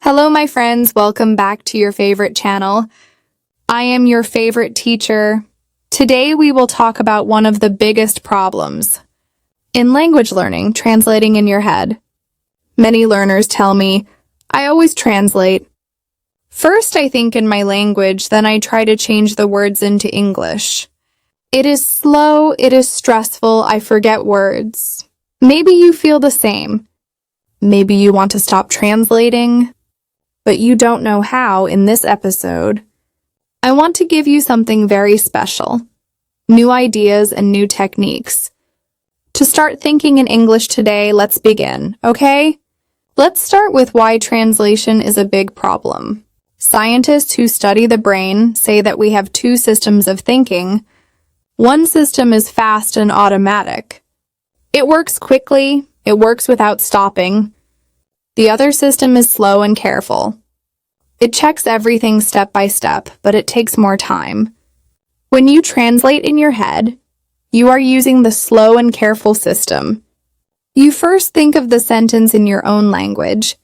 Hello, my friends. Welcome back to your favorite channel. I am your favorite teacher. Today, we will talk about one of the biggest problems in language learning, translating in your head. Many learners tell me, I always translate. First, I think in my language, then I try to change the words into English. It is slow, it is stressful, I forget words. Maybe you feel the same. Maybe you want to stop translating, but you don't know how. In this episode, I want to give you something very special, new ideas and new techniques. To start thinking in English today, let's begin, okay? Let's start with why translation is a big problem. Scientists who study the brain say that we have two systems of thinking. One system is fast and automatic. It works quickly, it works without stopping. The other system is slow and careful. It checks everything step by step, but it takes more time. When you translate in your head, you are using the slow and careful system. You first think of the sentence in your own language,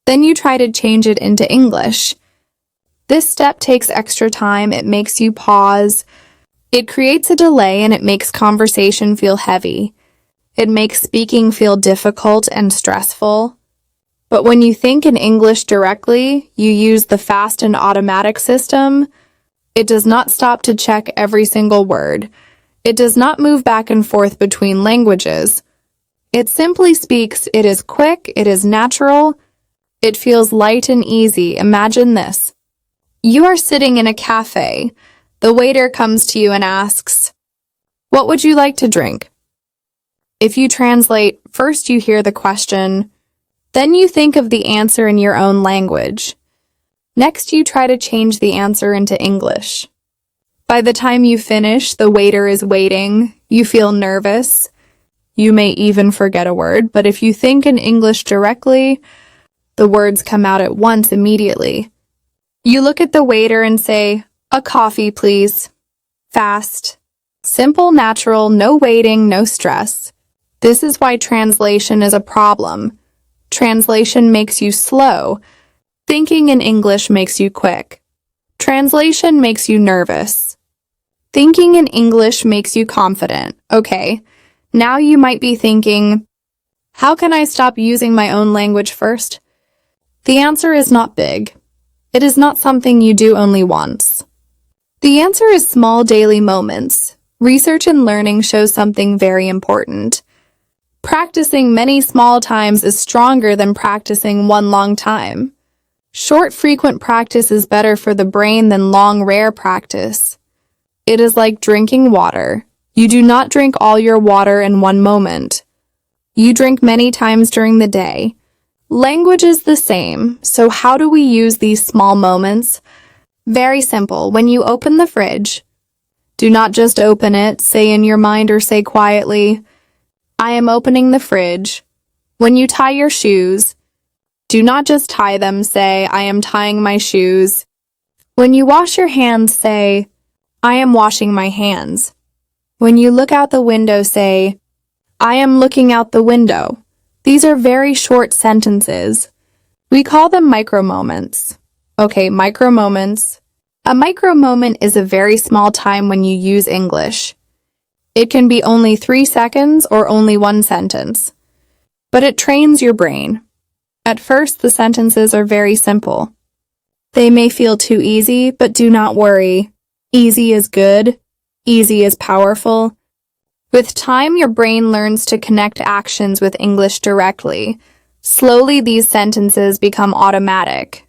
then you try to change it into English. This step takes extra time, it makes you pause. It creates a delay and it makes conversation feel heavy. It makes speaking feel difficult and stressful. But when you think in English directly, you use the fast and automatic system. It does not stop to check every single word. It does not move back and forth between languages. It simply speaks. It is quick. It is natural. It feels light and easy. Imagine this. You are sitting in a cafe. The waiter comes to you and asks, "What would you like to drink?" If you translate, first you hear the question, then you think of the answer in your own language. Next, you try to change the answer into English. By the time you finish, the waiter is waiting. You feel nervous. You may even forget a word, but if you think in English directly, the words come out at once immediately. You look at the waiter and say, "A coffee, please." Fast. Simple, natural, no waiting, no stress. This is why translation is a problem. Translation makes you slow. Thinking in English makes you quick. Translation makes you nervous. Thinking in English makes you confident. Okay, now you might be thinking, how can I stop using my own language first? The answer is not big. It is not something you do only once. The answer is small daily moments. Research and learning shows something very important. Practicing many small times is stronger than practicing one long time. Short, frequent practice is better for the brain than long, rare practice. It is like drinking water. You do not drink all your water in one moment. You drink many times during the day. Language is the same, so how do we use these small moments? Very simple. When you open the fridge, do not just open it, say in your mind or say quietly, "I am opening the fridge." When you tie your shoes, do not just tie them, say, "I am tying my shoes." When you wash your hands, say, "I am washing my hands." When you look out the window, say, "I am looking out the window." These are very short sentences. We call them micro moments. Okay, micro moments. A micro moment is a very small time when you use English. It can be only 3 seconds or only one sentence, but it trains your brain. At first, the sentences are very simple. They may feel too easy, but do not worry. Easy is good. Easy is powerful. With time, your brain learns to connect actions with English directly. Slowly, these sentences become automatic.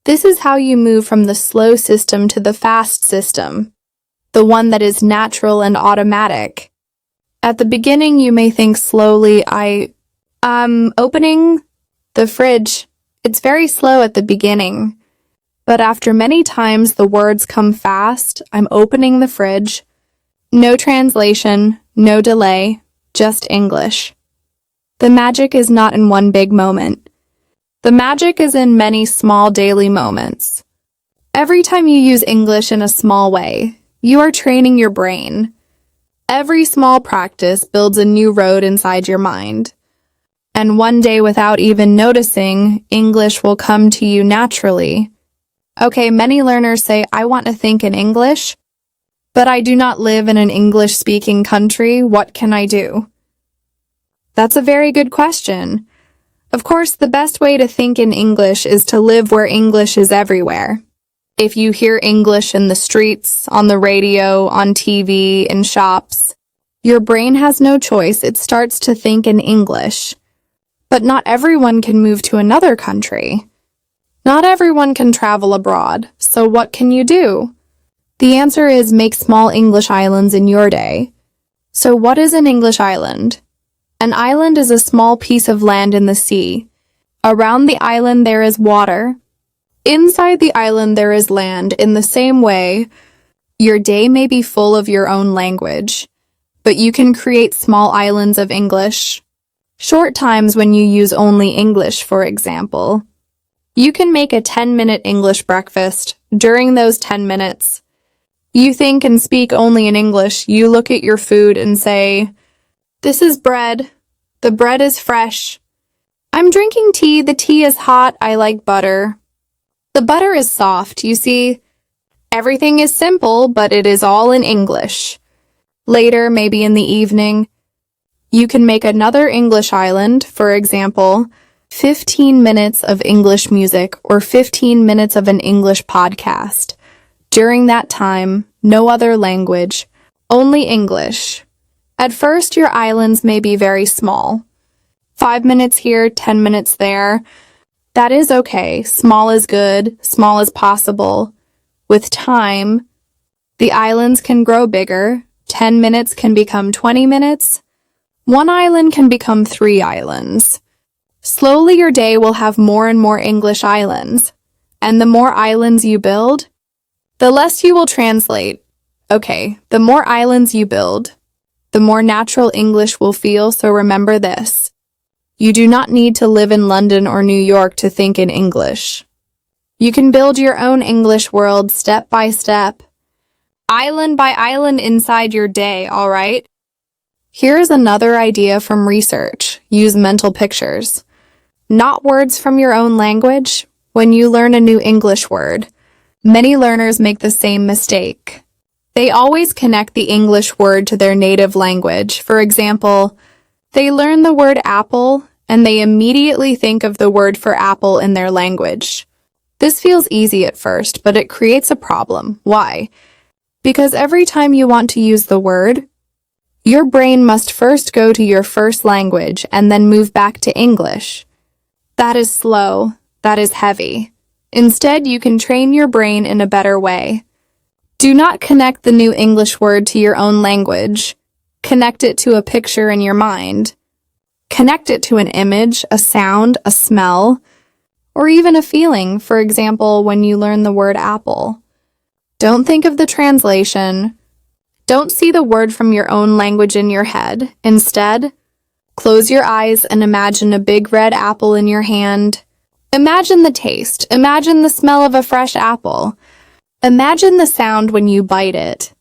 This is how you move from the slow system to the fast system, the one that is natural and automatic. At the beginning, you may think slowly, I'm opening the fridge. It's very slow at the beginning. But after many times, the words come fast. I'm opening the fridge. No translation, no delay, just English. The magic is not in one big moment. The magic is in many small daily moments. Every time you use English in a small way, you are training your brain. Every small practice builds a new road inside your mind. And one day, without even noticing, English will come to you naturally. Okay, many learners say, I want to think in English, but I do not live in an English-speaking country. What can I do? That's a very good question. Of course, the best way to think in English is to live where English is everywhere. If you hear English in the streets, on the radio, on TV, in shops, your brain has no choice. It starts to think in English. But not everyone can move to another country. Not everyone can travel abroad. So what can you do? The answer is make small English islands in your day. So what is an English island? An island is a small piece of land in the sea. Around the island there is water. Inside the island there is land. In the same way, your day may be full of your own language, but you can create small islands of English. Short times when you use only English, for example. You can make a 10-minute English breakfast. During those 10 minutes, you think and speak only in English. You look at your food and say, this is bread. The bread is fresh. I'm drinking tea. The tea is hot. I like butter. The butter is soft. You see, everything is simple, but it is all in English. Later, maybe in the evening, you can make another English island, for example, 15 minutes of English music or 15 minutes of an English podcast. During that time, no other language, only English. At first, your islands may be very small. 5 minutes here, 10 minutes there. That is okay. Small is good. Small is possible. With time, the islands can grow bigger. 10 minutes can become 20 minutes. One island can become 3 islands. Slowly, your day will have more and more English islands. And the more islands you build, the less you will translate. Okay, the more islands you build, the more natural English will feel, so remember this. You do not need to live in London or New York to think in English. You can build your own English world step by step, island by island inside your day, all right? Here is another idea from research. Use mental pictures. Not words from your own language. When you learn a new English word, many learners make the same mistake. They always connect the English word to their native language. For example, they learn the word apple, and they immediately think of the word for apple in their language. This feels easy at first, but it creates a problem. Why? Because every time you want to use the word, your brain must first go to your first language and then move back to English. That is slow. That is heavy. Instead, you can train your brain in a better way. Do not connect the new English word to your own language. Connect it to a picture in your mind. Connect it to an image, a sound, a smell, or even a feeling. For example, when you learn the word apple. Don't think of the translation. Don't see the word from your own language in your head. Instead, close your eyes and imagine a big red apple in your hand. Imagine the taste. Imagine the smell of a fresh apple. Imagine the sound when you bite it.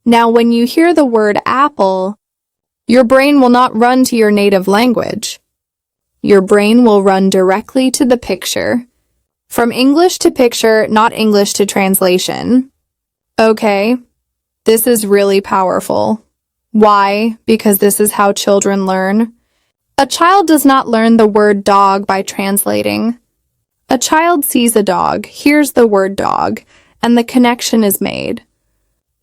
Now, when you hear the word apple, your brain will not run to your native language. Your brain will run directly to the picture. From English to picture, not English to translation. Okay, this is really powerful. Why? Because this is how children learn. A child does not learn the word dog by translating. A child sees a dog, hears the word dog, and the connection is made.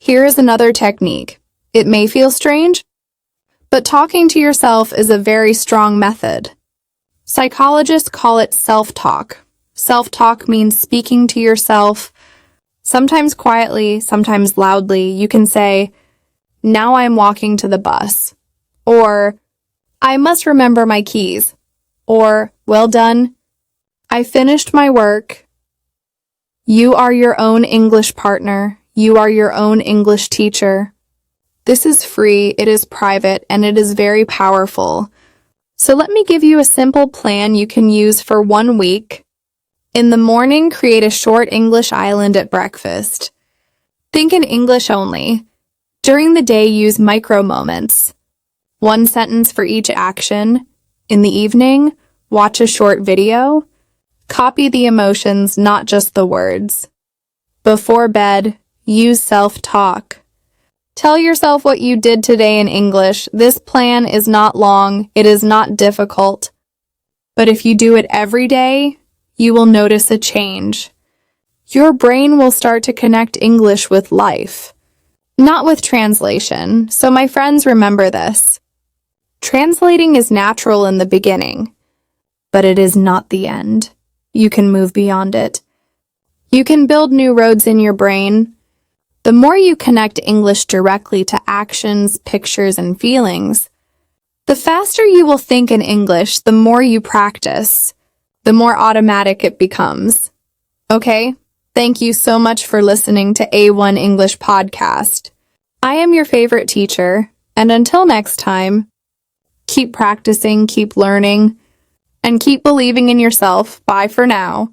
Here is another technique. It may feel strange, but talking to yourself is a very strong method. Psychologists call it self-talk. Self-talk means speaking to yourself, sometimes quietly, sometimes loudly. You can say, now I'm walking to the bus, or I must remember my keys, or well done, I finished my work. You are your own English partner. You are your own English teacher. This is free, it is private, and it is very powerful. So let me give you a simple plan you can use for 1 week. In the morning, create a short English island at breakfast. Think in English only. During the day, use micro moments. 1 sentence for each action. In the evening, watch a short video. Copy the emotions, not just the words. Before bed, use self-talk. Tell yourself what you did today in English. This plan is not long, it is not difficult. But if you do it every day, you will notice a change. Your brain will start to connect English with life, not with translation. So my friends, remember this. Translating is natural in the beginning, but it is not the end. You can move beyond it. You can build new roads in your brain. The more you connect English directly to actions, pictures, and feelings, the faster you will think in English. The more you practice, the more automatic it becomes. Okay? Thank you so much for listening to A1 English Podcast. I am your favorite teacher, and until next time, keep practicing, keep learning, and keep believing in yourself. Bye for now.